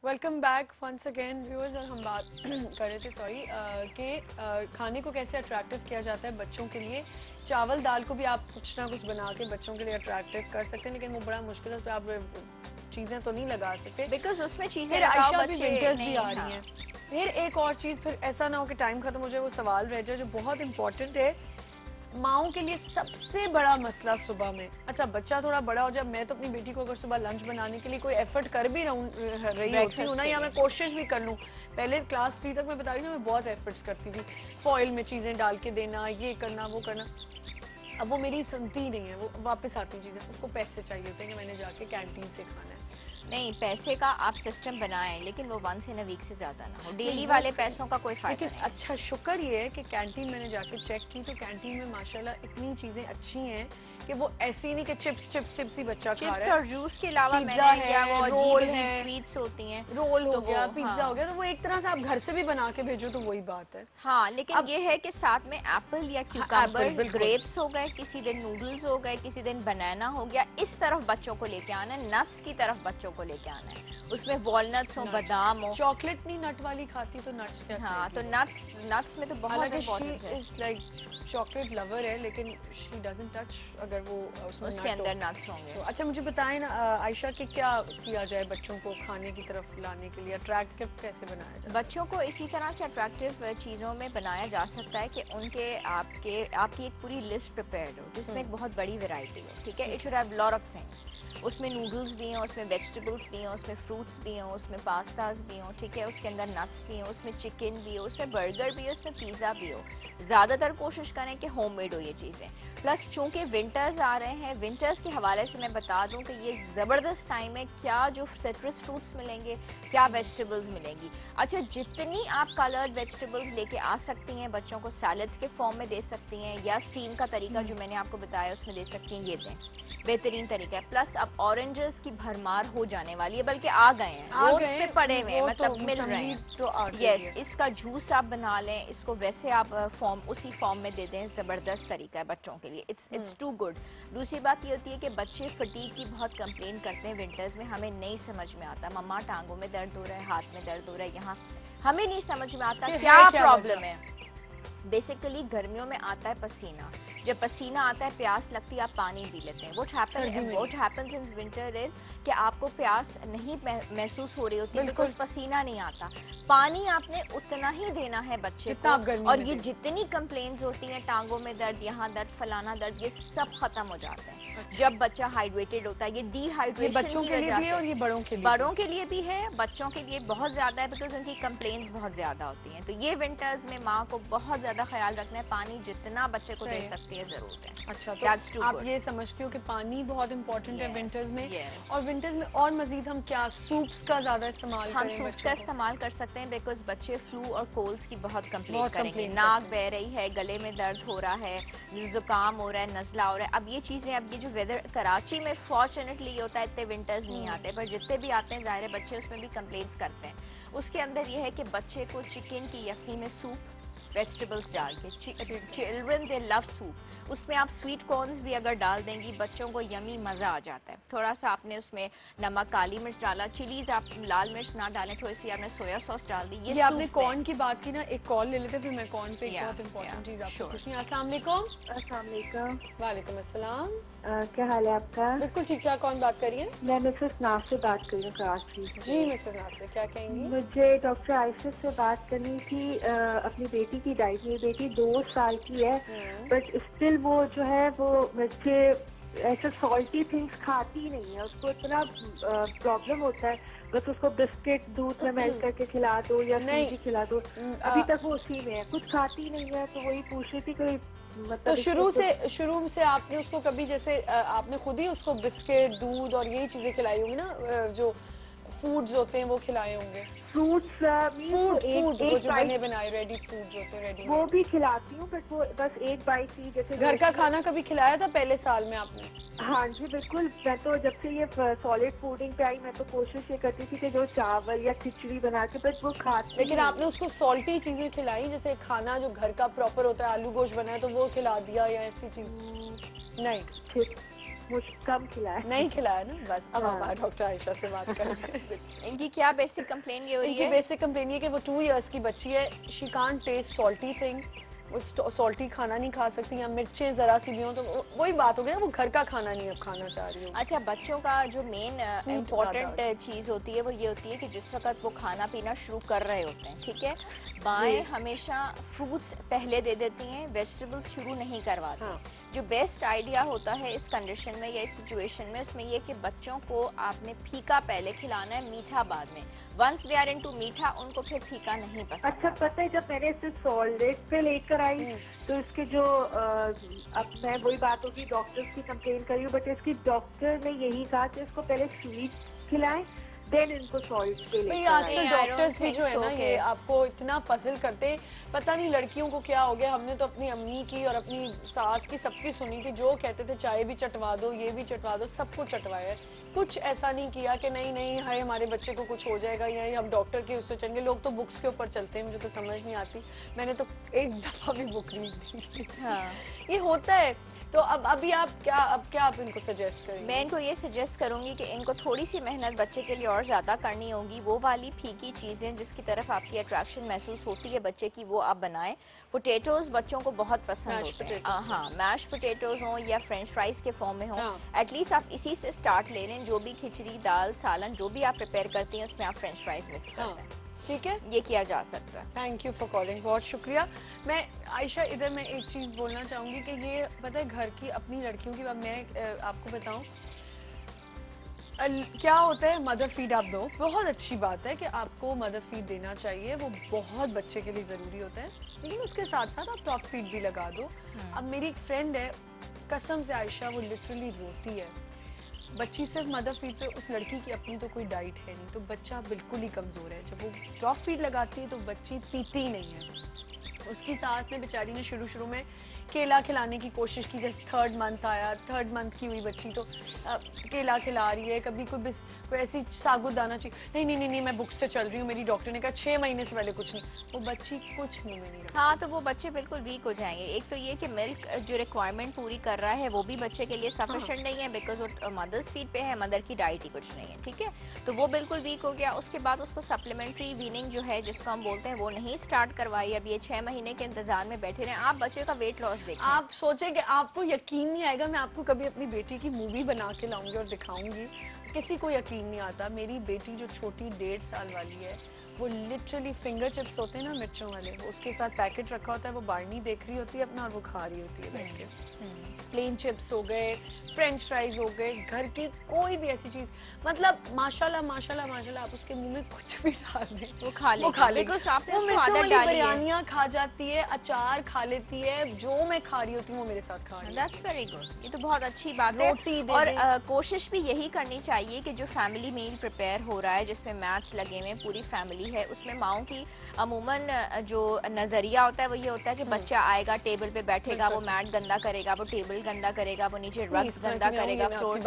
Welcome back once again viewers. और हम बात कर रहे थे कि खाने को कैसे अट्रैक्टिव किया जाता है बच्चों के लिए। चावल दाल को भी आप कुछ ना कुछ बना के बच्चों के लिए अट्रैक्टिव कर सकते हैं, लेकिन वो बड़ा मुश्किल है, उस पर आप चीज़ें तो नहीं लगा सकते बिकॉज उसमें चीजें फिर लगाओ आयशा भी बच्चे विंटर्स भी नहीं। आ रही हैं। फिर एक और चीज़, फिर ऐसा ना हो कि टाइम खत्म हो जाए, वो सवाल रह जाए जो बहुत इंपॉर्टेंट है माओं के लिए। सबसे बड़ा मसला सुबह में, अच्छा बच्चा थोड़ा बड़ा हो जाए, मैं तो अपनी बेटी को अगर सुबह लंच बनाने के लिए कोई एफर्ट कर भी रही होती हूँ ना, या मैं कोशिश भी कर लूँ, पहले क्लास 3 तक मैं बता रही हूँ मैं बहुत एफर्ट्स करती थी, फॉइल में चीज़ें डाल के देना, ये करना वो करना। अब वो मेरी सुनती ही नहीं है, वो वापस आती चीज़ें, उसको पैसे चाहिए होते हैं कि मैंने जाके कैंटीन से खाना है। नहीं, पैसे का आप सिस्टम बनाएं, लेकिन वो वंस इन अ वीक से ज्यादा ना हो। डेली नहीं, वाले पैसों का कोई फायदा लेकिन नहीं। अच्छा शुक्र ये है कि कैंटीन मैंने जाके चेक की तो कैंटीन में माशाल्लाह इतनी चीज़ें अच्छी हैं कि वो ऐसी नहीं कि चिप्स चिप्स चिप्स ही बच्चा खा चिप्स रहा है। और जूस के अलावा पिज्जा मैंने या वो है, अजीब रोल अजीब है, स्वीट्स होती हैं रोल हो तो वो गया, पिज्जा हो हाँ। गया, तो वो एक तरह से आप घर से भी बना के भेजो तो वही बात है। हाँ, लेकिन अब ये है कि साथ में एप्पल या हाँ, क्यूकम्बर, एप्पल बिल्कुल। ग्रेप्स हो गए, किसी दिन नूडल्स हो गए, किसी दिन बनाना हो गया, इस तरफ बच्चों को लेके आना है। नट्स की तरफ बच्चों को लेके आना है, उसमें वॉलनट्स हो, बादाम हो। चॉकलेट नहीं नट वाली खाती तो नट्स क्या हाँ, तो खाएगी वो? नट्स में तो बहुत हालांकि शी इम्पोर्टेंस है। इज लाइक चॉकलेट लवर है, लेकिन शी डजंट टच अगर वो उसमें उसके नट हो अंदर नट्स होंगे। तो। अच्छा मुझे बताएं ना आयशा, कि क्या किया जाए बच्चों को खाने की तरफ लाने के लिए, अट्रैक्टिव कैसे बनाया जाए? बच्चों को इसी तरह से अट्रैक्टिव चीज़ों में बनाया जा सकता है कि उनके आपकी एक पूरी लिस्ट प्रिपेयर्ड हो, जिसमें एक बहुत बड़ी वैरायटी हो। ठीक है, it should have lot of things. उसमें नूडल्स भी हों, उसमें वेजिटेबल्स भी हों, उसमें फ्रूट्स भी हों, उसमें पास्ताज भी हों। ठीक है, उसके अंदर नट्स भी हों, उसमें चिकन भी हो, उसमें बर्गर भी हो, उसमें पिज़्ज़ा भी हो। ज़्यादातर कोशिश करें कि होममेड हो ये चीज़ें। प्लस चूँकि विंटर्स आ रहे हैं, विंटर्स के हवाले से मैं बता दूँ कि ये ज़बरदस्त टाइम है। क्या जो सिट्रस फ्रूट्स मिलेंगे, क्या वेजिटेबल्स मिलेंगी। अच्छा, जितनी आप कलर्ड वेजिटेबल्स लेके आ सकती हैं, बच्चों को सैलड्स के फॉर्म में दे सकती हैं, या स्टीम का तरीका जो मैंने आपको बताया उसमें दे सकती हैं, ये दें, बेहतरीन तरीका है। प्लस अब ऑरेंजेस की भरमार हो जाने वाली है, बल्कि आ गए हैं, रोड्स पे पड़े हुए हैं, मतलब मिल रहे हैं। यस, इसका जूस आप बना लें, इसको वैसे आप उसी फॉर्म में दे दें, ज़बरदस्त तरीका है बच्चों के लिए। It's too good. दूसरी बात ये होती है कि बच्चे फटीग की बहुत कंप्लेन करते हैं विंटर्स में, हमें नहीं समझ में आता, मम्मा टांगों में दर्द हो रहा है, हाथ में दर्द हो रहा है, यहाँ हमें नहीं समझ में आता क्या प्रॉब्लम है। बेसिकली गर्मियों में आता है पसीना, जब पसीना आता है प्यास लगती है, आप पानी पी लेते हैं। What happens in winter is कि आपको प्यास नहीं महसूस हो रही होती बिकॉज पसीना नहीं आता। पानी आपने उतना ही देना है बच्चे को, और ये जितनी कंप्लेंट्स होती हैं, टांगों में दर्द, यहाँ दर्द, फलाना दर्द, ये सब खत्म हो जाते हैं जब बच्चा हाइड्रेटेड होता है। ये डिहाइड्रेशन बच्चों के लिए भी है और ये बड़ों के लिए भी है, बच्चों के लिए बहुत ज्यादा है, बिकॉज उनकी कंप्लेंट्स बहुत ज्यादा होती हैं। तो ये विंटर्स में माँ को बहुत ज्यादा ख्याल रखना है, पानी जितना बच्चे को दे सकती है जरूरत है। अच्छा, तो आप ये समझती हो कि पानी बहुत इंपॉर्टेंट है विंटर्स में। और विंटर्स में और मजीद हम क्या सूप्स का ज्यादा इस्तेमाल हम सूप्स का इस्तेमाल कर सकते हैं, बिकॉज बच्चे फ्लू और कोल्ड्स की बहुत कंप्लेन करेंगे। नाक बह रही है, गले में दर्द हो रहा है, जुकाम हो रहा है, नजला हो रहा है। अब ये चीजें, अब ये जो वेदर कराची में फॉर्चुनेटली ये होता है, इतने विंटर्स नहीं आते, पर जितने भी आते हैं ज़ाहिर है बच्चे उसमें भी कंप्लेंट्स करते हैं। उसके अंदर ये है कि बच्चे को चिकन की यखनी में सूप, वेजिटेबल्स डाल के, चिल्ड्रन दे लव सूप, उसमें आप स्वीट कॉर्न्स भी अगर डाल देंगी, बच्चों को यमी मज़ा आ जाता है। थोड़ा सा आपने उसमें नमक, काली मिर्च डाला, चिलीज आप लाल मिर्च ना डालें, थोड़ी सी आपने सोया सॉस डाल दी। ये आपने कॉर्न की बात की ना, एक कॉल ले लेते, फिर मैं कॉर्न पे एक बहुत इंपॉर्टेंट चीज़ आपको पूछनी है। अस्सलाम वालेकुम। वालेकुम अस्सलाम। क्या हाल है आपका? बिल्कुल ठीक ठाक। कौन बात करिए? मैं मिसेस नाज से बात कर रही हूँ, कराची से। जी मिसेस नाज से क्या कहेंगी? मुझे डॉक्टर आयशा से बात करनी थी अपनी बेटी की डाइट। मेरी बेटी 2 साल की है, बट स्टिल वो जो है वो बच्चे ऐसे सॉल्टी थिंग्स खाती नहीं है। उसको इतना प्रॉब्लम होता है, बस उसको बिस्किट दूध में मेल्ट करके खिला दो या सूजी खिला दो, अभी तक वो उसी में है, कुछ खाती नहीं है। तो वही पूछ रही थी कोई तो शुरू से आपने उसको कभी, जैसे आपने खुद ही उसको बिस्किट, दूध और यही चीजें खिलाई होंगी ना, जो फूड्स होते हैं वो खिलाए होंगे? फ्रूट्स, फूड वो जो बने बनाए रेडी फूड जो होते हैं, रेडी वो भी खिलाती हूँ, बट वो बस एक बाइट ही। जैसे घर का खाना कभी खिलाया था पहले साल में आपने? हाँ जी बिल्कुल। मैं तो जब से ये सॉलिड फूडिंग पे आई, मैं तो कोशिश ये करती थी कि जो चावल या खिचड़ी बना के, बट वो खाती। लेकिन आपने उसको सॉल्टी चीजें खिलाई, जैसे खाना जो घर का प्रॉपर होता है, आलू गोश्त बनाया तो वो खिला दिया, या ऐसी चीज? नहीं। कम खिलाया। नहीं खिलाया ना, बस अब हाँ। हमारे डॉक्टर आयशा से बात करें। इनकी क्या बेसिक कंप्लेन ये हो रही इनकी है? बेसिक कंप्लेन ये कि वो 2 इयर्स की बच्ची है, she can't taste salty things, वो सॉल्टी खाना नहीं खा सकती, या मिर्चें ज़रा सी भी हों तो वही बात हो गई ना, वो घर का खाना नहीं अब खाना चाह रही हो। अच्छा, बच्चों का जो मेन Sweet इम्पोर्टेंट ज़्यादा। चीज़ होती है वो ये होती है कि जिस वक्त वो खाना पीना शुरू कर रहे होते हैं, ठीक है, माएँ हमेशा फ्रूट्स पहले दे देती हैं, वेजिटेबल्स शुरू नहीं करवाती। हाँ। जो बेस्ट आइडिया होता है इस कंडीशन में या इस सिचुएशन में, उसमें ये कि बच्चों को आपने फीका पहले खिलाना है, मीठा बाद में। वंस दे आर इनटू मीठा, उनको फिर फीका नहीं पसंद। अच्छा, पता है जब मैंने इसे सॉलिड पे लेकर आई तो इसके जो अब मैं वही बात होगी डॉक्टर्स की कंप्लेन करी हूँ, बट इसकी डॉक्टर ने यही कहा कि इसको पहले स्वीट खिलाएं देन इनको सॉल्ट पे भाई लेकर आजकल आएं। I don't डॉक्टर्स भी think जो है so ना, कि- ये आपको इतना पजल करते हैं, पता नहीं लड़कियों को क्या हो गया। हमने तो अपनी अम्मी की और अपनी सास की सबकी सुनी थी, जो कहते थे चाय भी चटवा दो, ये भी चटवा दो, सब कुछ चटवाया है, कुछ ऐसा नहीं किया कि नहीं नहीं हाय हमारे बच्चे को कुछ हो जाएगा या हम डॉक्टर के उससे चलेंगे। लोग तो बुक्स के ऊपर चलते हैं, मुझे तो समझ नहीं आती, मैंने तो एक दफा भी बुक नहीं की। हाँ। ये होता है। तो अब अभी आप क्या आप इनको सजेस्ट करेंगे? मैं इनको ये सजेस्ट करूंगी कि इनको थोड़ी सी मेहनत बच्चे के लिए और ज़्यादा करनी होगी। वो वाली फीकी चीज़ें जिसकी तरफ आपकी अट्रैक्शन महसूस होती है बच्चे की, वो आप बनाएं। पोटैटोज़ बच्चों को बहुत पसंद Mashed होते हैं। potatoes। हाँ, मैश पोटैटोज़ हों या फ्रेंच फ्राइज़ के फॉर्म में हों, हाँ। एटलीस्ट आप इसी से स्टार्ट ले लें। जो भी खिचड़ी, दाल, सालन जो भी आप प्रिपेयर करती हैं उसमें आप फ्रेंच फ्राइज़ मिक्स कर हाँ, दें। ठीक है। ये किया जा सकता है। थैंक यू फॉर कॉलिंग, बहुत शुक्रिया। मैं आयशा इधर मैं एक चीज़ बोलना चाहूँगी कि ये पता है घर की अपनी लड़कियों की बात मैं आपको बताऊँ, क्या होता है मदर फीड आप दो, बहुत अच्छी बात है कि आपको मदर फीड देना चाहिए, वो बहुत बच्चे के लिए ज़रूरी होता है, लेकिन उसके साथ साथ आप टॉप फीड भी लगा दो। अब मेरी एक फ्रेंड है, कसम से आयशा, वो लिटरली रोती है, बच्ची सिर्फ मदर फीड पे, उस लड़की की अपनी तो कोई डाइट है नहीं, तो बच्चा बिल्कुल ही कमज़ोर है। जब वो ड्रॉप फीड लगाती है तो बच्ची पीती ही नहीं है। उसकी सास ने बेचारी ने शुरू में केला खिलाने की कोशिश की, जैसे 3rd मंथ आया, 3rd मंथ की हुई बच्ची तो केला खिला रही है, कभी कोई ऐसी साबुदाना चाहिए, नहीं मैं बुक से चल रही हूँ, मेरी डॉक्टर ने कहा 6 महीने से पहले कुछ नहीं, वो बच्ची कुछ मुंह में नहीं रखती। हाँ, तो वो बच्चे बिल्कुल वीक हो जाएंगे। एक तो ये कि मिल्क जो रिक्वायरमेंट पूरी कर रहा है वो भी बच्चे के लिए सफिशिएंट नहीं है, बिकॉज वो मदर्स फीड पे है, मदर की डाइट ही कुछ नहीं है, ठीक है, तो वो बिल्कुल वीक हो गया। उसके बाद उसको सप्लीमेंट्री वीनिंग जो है, जिसको हम बोलते हैं, वो नहीं स्टार्ट करवाई। अब ये 6 महीने के इंतजार में बैठे रहे। आप बच्चे का वेट लॉस देखें। आप सोचें कि आपको यकीन नहीं आएगा, मैं आपको कभी अपनी बेटी की मूवी बना के लाऊंगी और दिखाऊंगी, किसी को यकीन नहीं आता। मेरी बेटी जो छोटी 1.5 साल वाली है, वो लिटरली फिंगर चिप्स होते हैं ना मिर्चों वाले, वो उसके साथ पैकेट रखा होता है, वो बारनी देख रही होती है अपना और वो खा रही होती है बैठ के। प्लेन चिप्स हो गए, फ्रेंच फ्राइज हो गए, घर की कोई भी ऐसी चीज, मतलब माशाल्लाह माशाल्लाह माशाल्लाह, आप उसके मुंह में कुछ भी डाल दें वो खा लेगी, because आपने वो उसको मिर्चों आदत वाली डाली है। बिरयानियां खा जाती है, अचार खा लेती है, जो मैं खा रही होती हूँ वो मेरे साथ खा रही है। दैट्स वेरी गुड, ये तो बहुत अच्छी बात रोटी है। दे और दें। कोशिश भी यही करनी चाहिए कि जो फैमिली मील प्रिपेयर हो रहा है, जिसमें मैथ्स लगे हुए, पूरी फैमिली है, उसमें माओं की अमूमन जो नज़रिया होता है वो ये होता है कि बच्चा आएगा, टेबल पे बैठेगा, वो मैट गंदा करेगा, वो टेबल गंदा करेगा, वो नीचे रग्स गंदा करेगा, फ्लोर।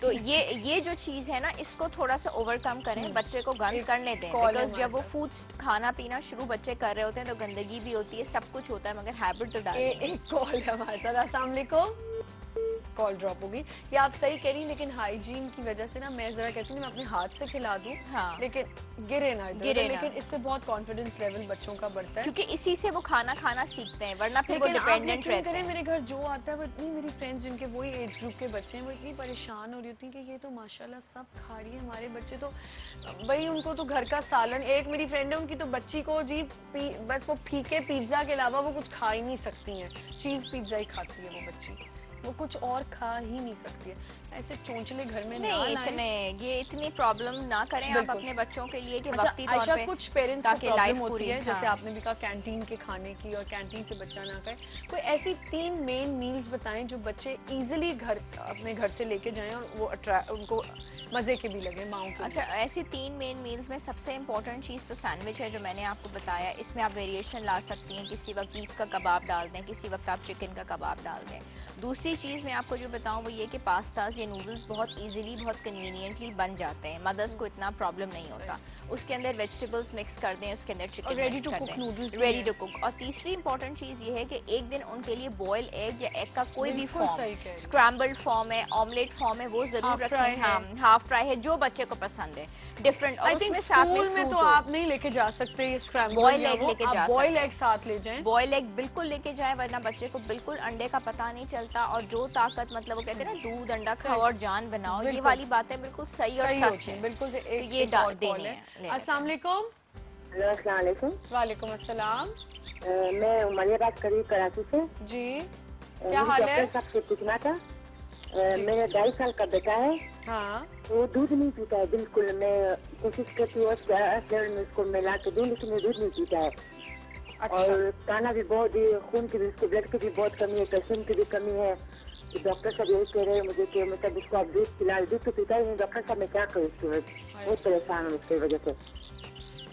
तो ये जो चीज़ है ना, इसको थोड़ा सा ओवरकम करें, बच्चे को गंद करने दें, call है बिकॉज जब वो हमारे फूड खाना पीना शुरू बच्चे कर रहे होते हैं तो गंदगी भी होती है, सब कुछ होता है, मगर हैबिट तो डाल। एक कॉल है हमारे साथ। अस्सलाम वालेकुम। कॉल ड्रॉप होगी। ये आप सही कह रही, लेकिन हाइजीन की वजह से ना मैं जरा कहती हूँ मैं अपने हाथ से खिला दूँ, हाँ। लेकिन गिरे ना इधर गिरे उधर, ना। लेकिन इससे बहुत कॉन्फिडेंस लेवल बच्चों का बढ़ता है। क्योंकि इसी से वो खाना खाना सीखते हैं, वरना फिर वो लेकिन आप डिपेंडेंट यकीन रहते करें, हैं। मेरे घर जो आता है वो इतनी, मेरी फ्रेंड्स जिनके वही एज ग्रुप के बच्चे हैं, वो इतनी परेशान हो रही होती हैं कि ये तो माशाल्लाह सब खा रही है, हमारे बच्चे तो भाई उनको तो घर का सालन। एक मेरी फ्रेंड है, उनकी तो बच्ची को जी बस वो फीके पिज्ज़ा के अलावा वो कुछ खा ही नहीं सकती हैं, चीज़ पिज्ज़ा ही खाती है वो बच्ची, वो कुछ और खा ही नहीं सकती है। ऐसे चोंचले घर में ना नहीं, लाएं। ये इतनी प्रॉब्लम ना करें आप बिल्कुल। अपने बच्चों के लिए कि अच्छा, वक्ती तौर आयशा, पे, कुछ पेरेंट्स को ताकि प्रॉब्लम लाइफ होती पूरी, है, जैसे हाँ। आपने भी कहा कैंटीन के खाने की, और कैंटीन से बच्चा ना खाए, कोई ऐसी 3 मेन मील्स बताएं जो बच्चे इजीली घर अपने घर से लेके जाएं और वो उनको मजे के भी लगे माओं के। अच्छा, ऐसी 3 मेन मील्स में सबसे इम्पोर्टेंट चीज़ तो सैंडविच है, जो मैंने आपको बताया। इसमें आप वेरिएशन ला सकती हैं, किसी वक्त बीफ का कबाब डाल दें, किसी वक्त आप चिकन का कबाब डाल दें। दूसरी दूसरी चीज़ मैं आपको जो बताऊं वो ये कि पास्ताज या नूडल्स बहुत इजीली बहुत कन्वीनियंटली बन जाते हैं, मदर्स को इतना प्रॉब्लम नहीं होता। उसके अंदर वेजिटेबल्स मिक्स कर दें, उसके अंदर चिकन मिक्स कर दें, रेडी टू कुक। और तीसरी इंपॉर्टेंट चीज़ ये है कि एक दिन उनके लिए बॉयल एग या एग का कोई भी फॉर्म, स्क्रैम्बल्ड फॉर्म है, ऑमलेट फॉर्म है, वो जरूर रखें। हाँ, हाफ फ्राई है, जो बच्चे को पसंद है, डिफरेंट। और उसमें साथ में में तो आप नहीं लेके जा सकते ये स्क्रैम्बल, बॉयल एग लेके जा सकते, बॉयल एग साथ ले जाएं, बॉयल एग बिल्कुल लेके जाएं, वरना बच्चे को बिल्कुल अंडे का पता नहीं चलता। और जो ताकत, मतलब वो कहते हैं ना, दूध अंडा खाओ और जान बनाओ, ये वाली बातें बिल्कुल सही और सच है, बिल्कुल। तो ये देनी है। अस्सलाम वालेकुम। वालेकुम अस्सलाम। मैं उमरिया बात कर रही हूँ, कराची से जी। क्या हाल है? डॉक्टर साहब से पूछना था, मेरा 2.5 साल का बेटा है। हाँ। वो दूध नहीं पीता है बिल्कुल। मैं कोशिश करती हूँ में उसको मिला के दूं, लेकिन वो दूध नहीं पीता है। अच्छा। और खाना भी बहुत, खून की भी, उसको ब्लड की भी बहुत कमी है, कैल्शियम की भी कमी है। तो डॉक्टर साहब यही कह रहे हैं मुझे कि मतलब उसको आप दूध पिला, दूध तो पीता ही नहीं। डॉक्टर साहब मैं क्या करूँ, उसकी बहुत परेशान हूँ उसकी वजह से।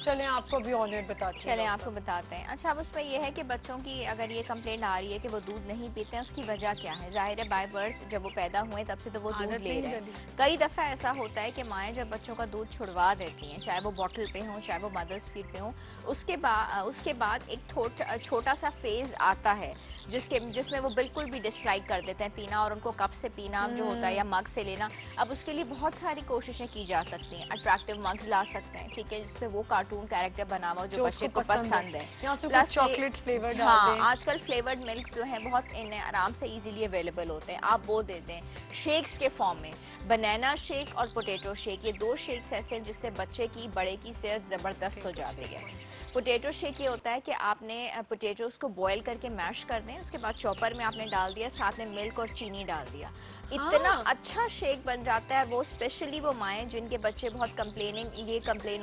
चलें आपको अभी ऑनर बताते हैं। चलें आपको बताते हैं। अच्छा, अब उसमें यह है कि बच्चों की अगर ये कंप्लेंट आ रही है कि वो दूध नहीं पीते हैं, उसकी वजह क्या है? जाहिर है बाय बर्थ जब वो पैदा हुए तब से तो वो दूध ले रहे हैं। कई दफ़ा ऐसा होता है कि माएँ जब बच्चों का दूध छुड़वा देती हैं, चाहे वो बॉटल पे हो, चाहे वो मदर्स फीड पे हो, उसके बाद एक छोटा सा फेज आता है जिसमें वो बिल्कुल भी डिसलाइक कर देते हैं पीना, और उनको कप से पीना जो होता है या मग से लेना। अब उसके लिए बहुत सारी कोशिशें की जा सकती हैं। अट्रैक्टिव मग्स ला सकते हैं, ठीक है, जिसमें वो कार्टून कैरेक्टर बना हुआ जो बच्चे को पसंद है, प्लस चॉकलेट फ्लेवर डाल हाँ, दें। आजकल फ्लेवर्ड मिल्क जो है बहुत इन्हें आराम से इजीली अवेलेबल होते हैं, आप वो दे दें। शेक्स के फॉर्म में बनाना शेक और पोटैटो शेक, ये 2 शेक्स ऐसे हैं जिससे बच्चे की, बड़े की सेहत ज़बरदस्त हो जाती है। पोटैटो शेक ये होता है कि आपने पोटैटोज़ को बॉयल करके मैश कर दें, उसके बाद चॉपर में आपने डाल दिया, साथ में मिल्क और चीनी डाल दिया, इतना अच्छा शेक बन जाता है। वो स्पेशली वो माएँ जिनके बच्चे बहुत कंप्लेन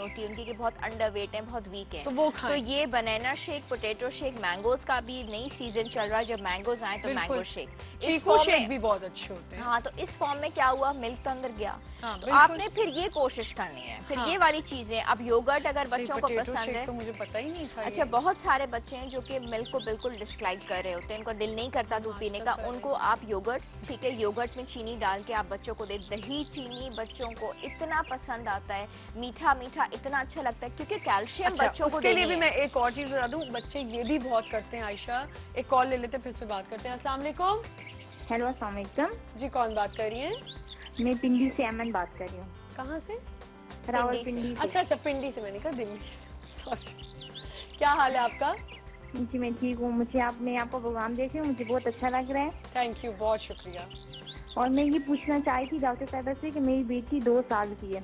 होती है उनकी कि बहुत अंडरवेट हैं, बहुत वीक हैं, तो ये banana shake, potato shake, mangoes का भी नई सीजन चल रहा है, जब मैंगोज आए तो मैंगो शेक, चीकू शेक भी बहुत अच्छे होते हैं। हाँ, तो इस फॉर्म में क्या हुआ, मिल्क तो अंदर गया। तो आपने फिर ये कोशिश करनी है, फिर ये वाली चीजें। अब योगर्ट अगर बच्चों को पसंद है, तो मुझे पता ही नहीं था। अच्छा, बहुत सारे बच्चे हैं जो कि मिल्क को बिल्कुल डिसलाइक कर रहे होते हैं, उनको दिल नहीं करता दूध पीने का, उनको आप योगर्ट, ठीक है, योगर्ट में चीनी डाल के आप बच्चों को दे। दही चीनी बच्चों को इतना पसंद आता है, मीठा मीठा इतना अच्छा लगता है, क्योंकि कैल्शियम बच्चों को उसके लिए भी मैं एक और चीज बता दूं, बच्चे ये भी बहुत करते हैं। आयशा, एक कॉल ले लेते हैं, फिर इस पे बात करते हैं। अस्सलाम वालेकुम। हेलो, अस्सलाम वालेकुम जी, कौन बात कर रही हैं? मैं पिंडी से अमन बात कर रही हूँ। कहाँ से? रावलपिंडी से। अच्छा, पिंडी से, मैंने कहा दिल्ली से, सॉरी। क्या हाल है आपका? जी मैं ठीक हूँ। मैं आपका प्रोग्राम देख रही हूँ, मुझे बहुत अच्छा लग रहा है। थैंक यू, बहुत शुक्रिया। और मैं ये पूछना चाही थी डॉक्टर साहब से कि मेरी बेटी 2 साल की है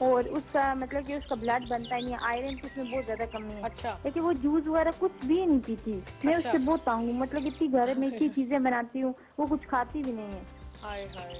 और उसका मतलब कि उसका ब्लड बनता ही नहीं, आयरन की उसमें बहुत ज्यादा कमी है। अच्छा। लेकिन वो जूस वगैरह कुछ भी नहीं पीती। मैं उससे बहुत तंग हूँ, मतलब इतनी घर में इतनी चीजें बनाती हूँ, वो कुछ खाती भी नहीं है। हाय हाय।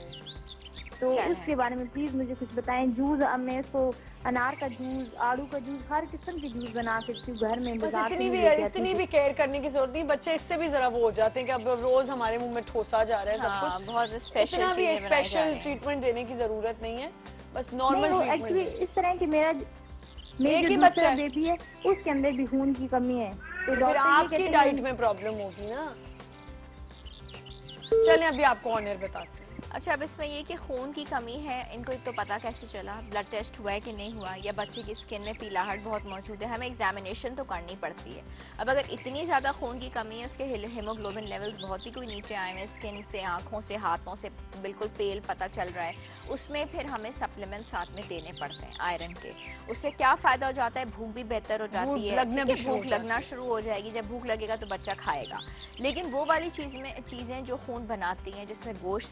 तो उसके बारे में प्लीज मुझे कुछ बताएं। जूस, अब मैं इसको अनार का जूस, आड़ू का जूस, हर किस्म के जूस बना सकती हूँ घर में। बस इतनी भी केयर करने की जरूरत नहीं। बच्चे इससे भी जरा वो हो जाते हैं कि अब रोज हमारे मुंह में ठोसा जा रहा है सब कुछ, बहुत स्पेशल ट्रीटमेंट देने की जरूरत नहीं है, बस नॉर्मल एक्चुअली इस तरह की मेरा एक ही बच्चा बेबी है, उसके अंदर भी खून की कमी है, तो फिर आपकी डाइट में प्रॉब्लम होगी ना। चलें अभी आपको ऑनर बताते हैं। अच्छा, अब इसमें ये कि खून की कमी है, इनको तो पता कैसे चला? ब्लड टेस्ट हुआ है कि नहीं हुआ, या बच्चे की स्किन में पीलाहट बहुत मौजूद है, हमें एग्जामिनेशन तो करनी पड़ती है। अब अगर इतनी ज़्यादा खून की कमी है, उसके हीमोग्लोबिन लेवल्स बहुत ही कोई नीचे आए हुए, स्किन से, आँखों से, हाथों से बिल्कुल पेल पता चल रहा है, उसमें फिर हमें सप्लीमेंट साथ में देने पड़ते हैं आयरन के। उससे क्या फ़ायदा हो जाता है? भूख भी बेहतर हो जाती है, भूख लगना शुरू हो जाएगी। जब भूख लगेगा तो बच्चा खाएगा। लेकिन वो वाली चीज़ें जो खून बनाती हैं, जिसमें गोश्त